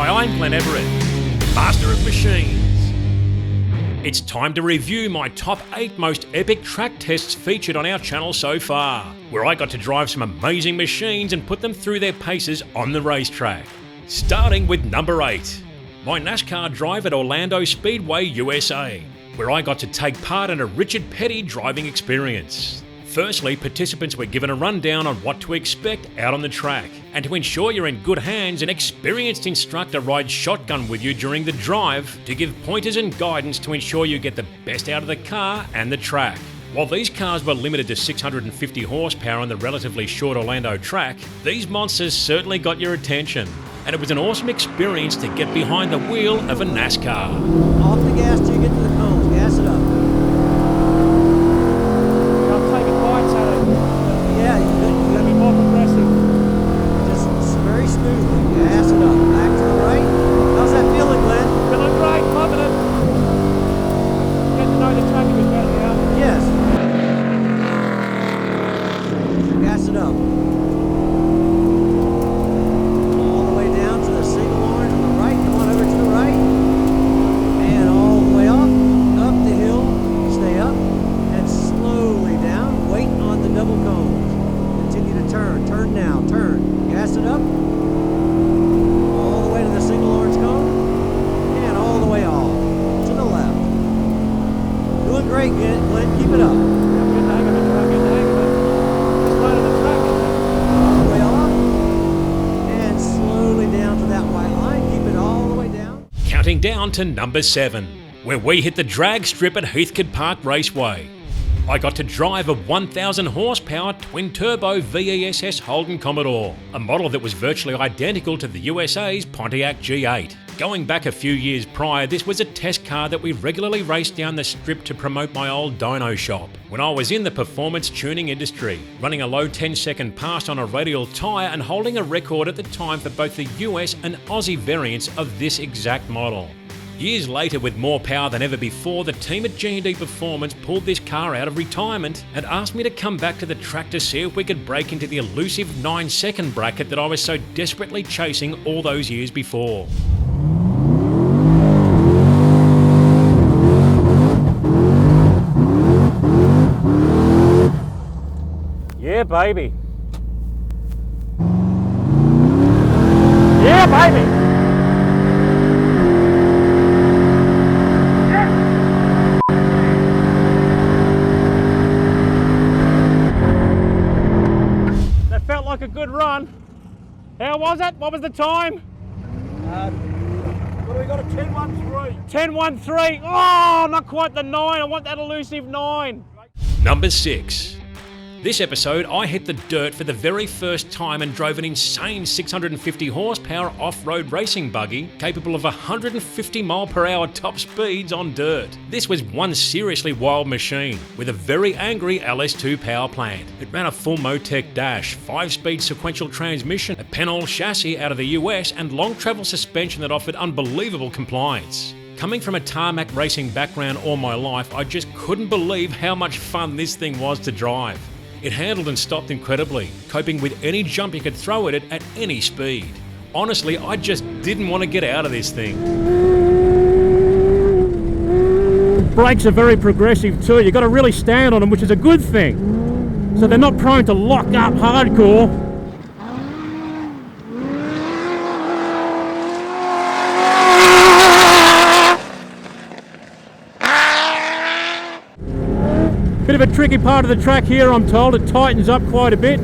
Hi, I'm Glenn Everett, Master of Machines. It's time to review my top 8 most epic track tests featured on our channel so far, where I got to drive some amazing machines and put them through their paces on the racetrack. Starting with number 8, my NASCAR Drive at Orlando Speedway, USA, where I got to take part in a Richard Petty driving experience. Firstly, participants were given a rundown on what to expect out on the track, and to ensure you're in good hands, an experienced instructor rides shotgun with you during the drive to give pointers and guidance to ensure you get the best out of the car and the track. While these cars were limited to 650 horsepower on the relatively short Orlando track, these monsters certainly got your attention, and it was an awesome experience to get behind the wheel of a NASCAR. Off the gas till you get to the cones, gas it up. Yeah, you gotta be more progressive. Just very smoothly. Gas it up. Back to the right. How's that feeling, Glenn? Feeling great, loving it. Getting to know the track a bit better now. Yes. Gas it up. All the way down to the single orange on the right. Come on over to the right. And all the way up the hill. Stay up. And slowly down. Wait on the double cone. Continue to turn now, turn. Gas it up. All the way to the single orange cone. And all the way off. To the left. Doing great, Glenn. Keep it up. I'm getting the hang of it. Just loading the track. All the way off. And slowly down to that white line. Keep it all the way down. Counting down to number 7, where we hit the drag strip at Heathcote Park Raceway. I got to drive a 1,000 horsepower twin-turbo VESS Holden Commodore, a model that was virtually identical to the USA's Pontiac G8. Going back a few years prior, this was a test car that we regularly raced down the strip to promote my old dyno shop, when I was in the performance tuning industry, running a low 10-second pass on a radial tyre and holding a record at the time for both the US and Aussie variants of this exact model. Years later, with more power than ever before, the team at G&D Performance pulled this car out of retirement and asked me to come back to the track to see if we could break into the elusive 9-second bracket that I was so desperately chasing all those years before. Yeah, baby. Yeah, baby. Like a good run. How was it? What was the time? What do we got? A 10.13. 10.13. Oh, not quite the 9. I want that elusive 9. Number 6. This episode, I hit the dirt for the very first time and drove an insane 650 horsepower off-road racing buggy capable of 150 mph top speeds on dirt. This was one seriously wild machine with a very angry LS2 power plant. It ran a full Motec dash, 5-speed sequential transmission, a Penol chassis out of the US, and long travel suspension that offered unbelievable compliance. Coming from a tarmac racing background all my life, I just couldn't believe how much fun this thing was to drive. It handled and stopped incredibly, coping with any jump you could throw at it at any speed. Honestly, I just didn't want to get out of this thing. Brakes are very progressive too. You've got to really stand on them, which is a good thing. So they're not prone to lock up hardcore. Bit of a tricky part of the track here, I'm told. It tightens up quite a bit.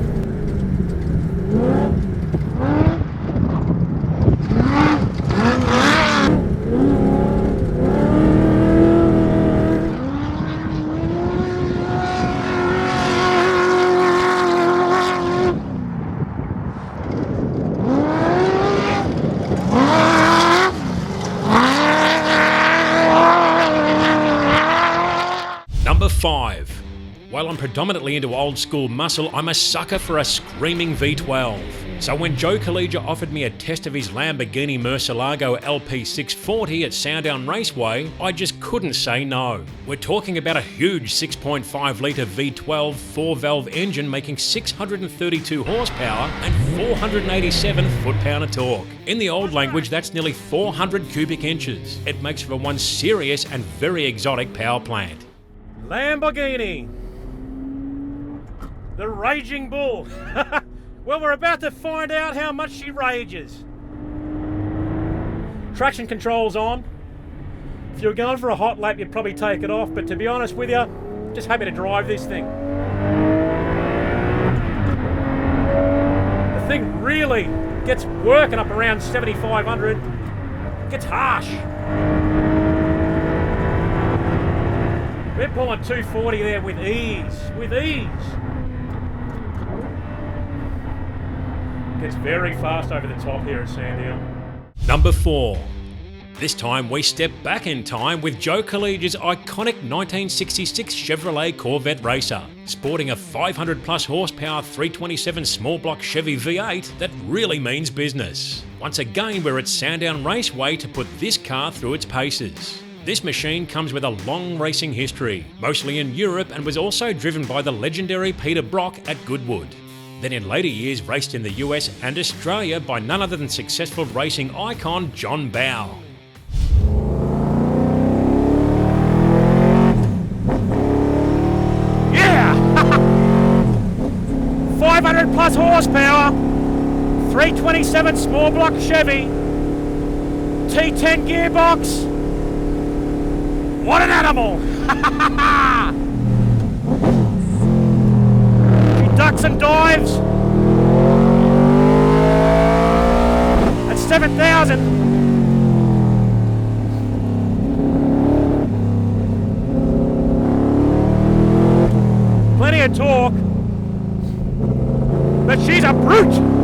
Number 5. While I'm predominantly into old school muscle, I'm a sucker for a screaming V12. So when Joe Collegia offered me a test of his Lamborghini Murcielago LP 640 at Sandown Raceway, I just couldn't say no. We're talking about a huge 6.5 litre V12 4-valve engine making 632 horsepower and 487 foot-pound of torque. In the old language, that's nearly 400 cubic inches. It makes for one serious and very exotic power plant. Lamborghini, the Raging Bull. Well, we're about to find out how much she rages. Traction control's on. If you were going for a hot lap, you'd probably take it off, but to be honest with you, just happy to drive this thing. The thing really gets working up around 7,500. It gets harsh. We're pulling 240 there with ease, Gets very fast over the top here at Sandown. Number 4. This time we step back in time with Joe Collegia's iconic 1966 Chevrolet Corvette racer, sporting a 500 plus horsepower 327 small block Chevy V8 that really means business. Once again, we're at Sandown Raceway to put this car through its paces. This machine comes with a long racing history, mostly in Europe, and was also driven by the legendary Peter Brock at Goodwood. Then in later years raced in the US and Australia by none other than successful racing icon John Bowe. Yeah! 500 plus horsepower, 327 small block Chevy, T10 gearbox. What an animal! He ducks and dives at 7,000. Plenty of torque, but she's a brute.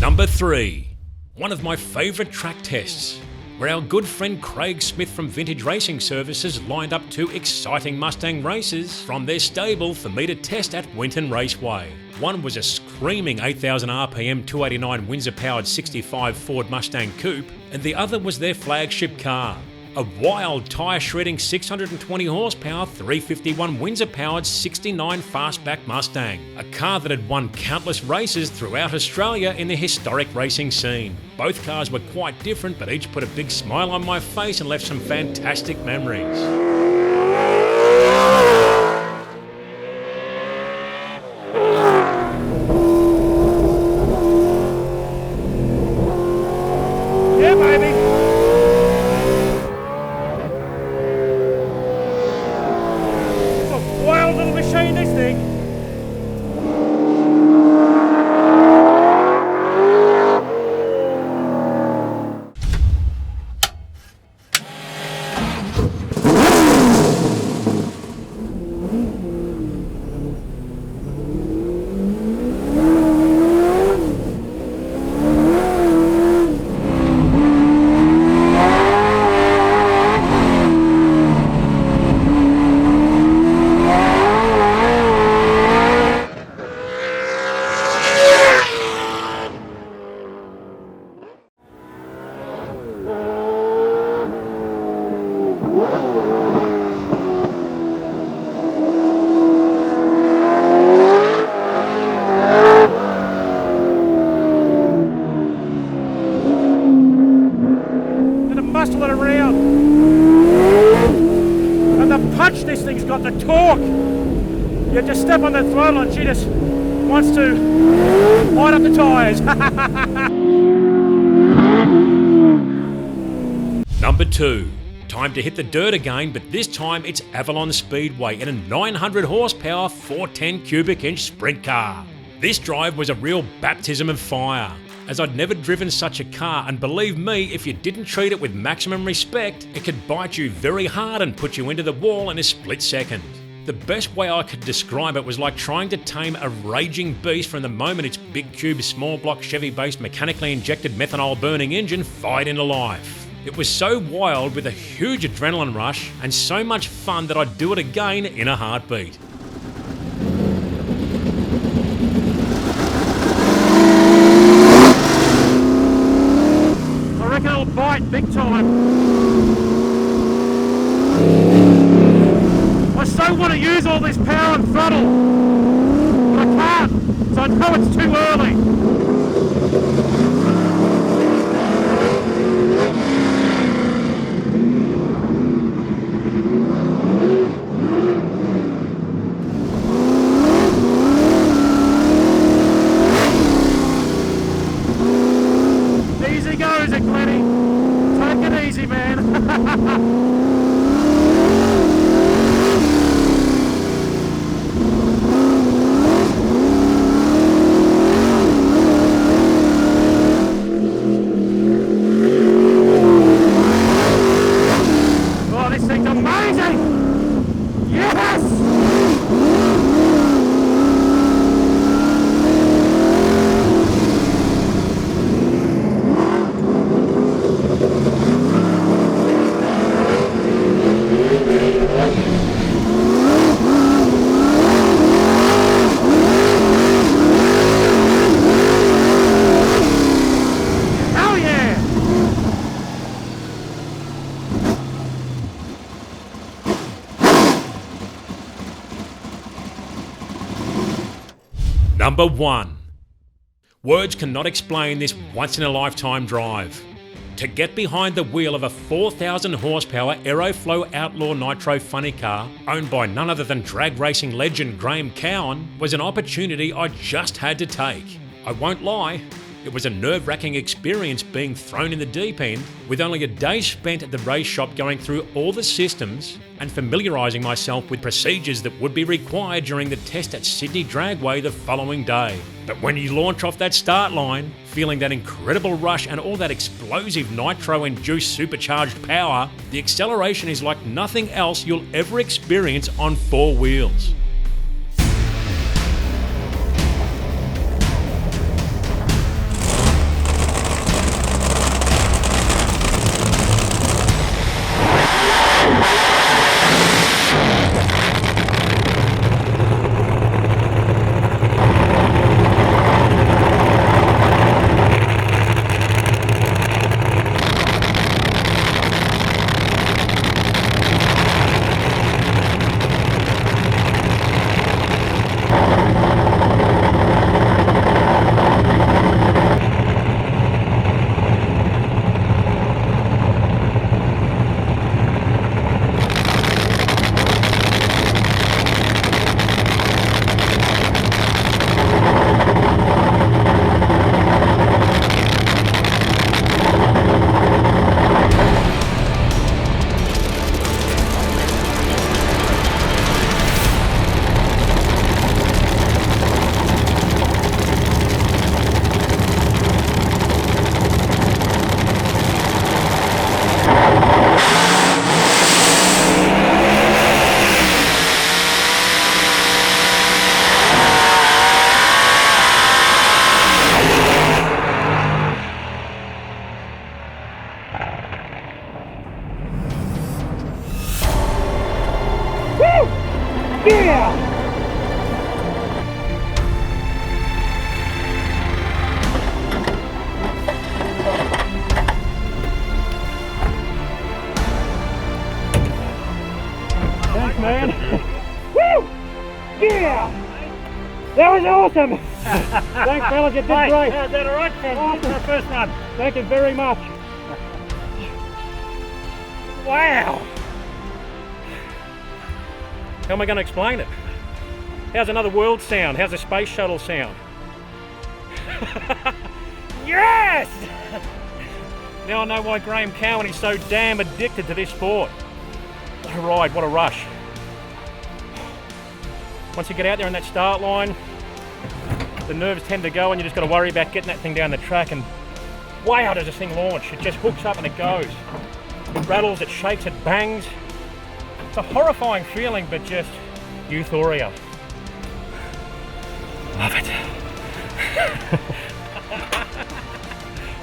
Number 3. One of my favourite track tests, where our good friend Craig Smith from Vintage Racing Services lined up 2 exciting Mustang races from their stable for me to test at Winton Raceway. One was a screaming 8,000 RPM 289 Windsor-powered 65 Ford Mustang Coupe, and the other was their flagship car, a wild tyre-shredding 620 horsepower 351 Windsor-powered 69 fastback Mustang, a car that had won countless races throughout Australia in the historic racing scene. Both cars were quite different, but each put a big smile on my face and left some fantastic memories. Yeah, baby. It's a wild little machine, this thing. Muscle it around, and the punch this thing's got, the torque. You just step on the throttle and she just wants to light up the tyres. Number 2. Time to hit the dirt again, but this time it's Avalon Speedway in a 900 horsepower 410 cubic inch sprint car. This drive was a real baptism of fire. as I'd never driven such a car, and believe me, if you didn't treat it with maximum respect, it could bite you very hard and put you into the wall in a split second. The best way I could describe it was like trying to tame a raging beast from the moment its big cube, small block Chevy-based mechanically injected methanol burning engine fired into life. It was so wild with a huge adrenaline rush and so much fun that I'd do it again in a heartbeat. I reckon it'll bite big time. I so want to use all this power and throttle, but I can't, so I know it's too early. Easy goes it, Glenny. Take it easy, man. Number 1. Words cannot explain this once-in-a-lifetime drive. To get behind the wheel of a 4,000 horsepower Aeroflow Outlaw Nitro Funny Car, owned by none other than drag racing legend Graham Cowan, was an opportunity I just had to take. I won't lie, it was a nerve-wracking experience being thrown in the deep end, with only a day spent at the race shop going through all the systems and familiarising myself with procedures that would be required during the test at Sydney Dragway the following day. But when you launch off that start line, feeling that incredible rush and all that explosive nitro-induced supercharged power, the acceleration is like nothing else you'll ever experience on four wheels. Man. Woo! Yeah! That was awesome! Thanks, fellas, you did great. How's that alright? Awesome. For our first run. Thank you very much. Wow! How am I going to explain it? How's another world sound? How's a space shuttle sound? Yes! Now I know why Graham Cowan is so damn addicted to this sport. What a ride, what a rush. Once you get out there on that start line, the nerves tend to go and you just got to worry about getting that thing down the track, and wow, does this thing launch. It just hooks up and it goes. It rattles, it shakes, it bangs. It's a horrifying feeling, but just euphoria. Love it.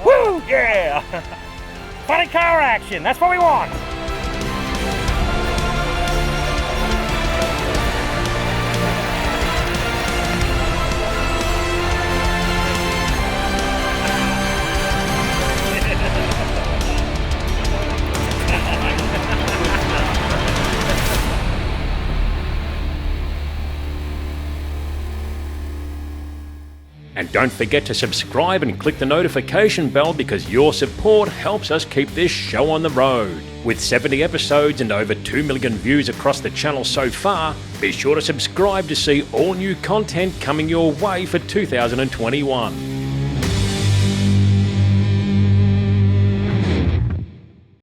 Woo, yeah! Funny car action, that's what we want! And don't forget to subscribe and click the notification bell, because your support helps us keep this show on the road. With 70 episodes and over 2 million views across the channel so far, be sure to subscribe to see all new content coming your way for 2021.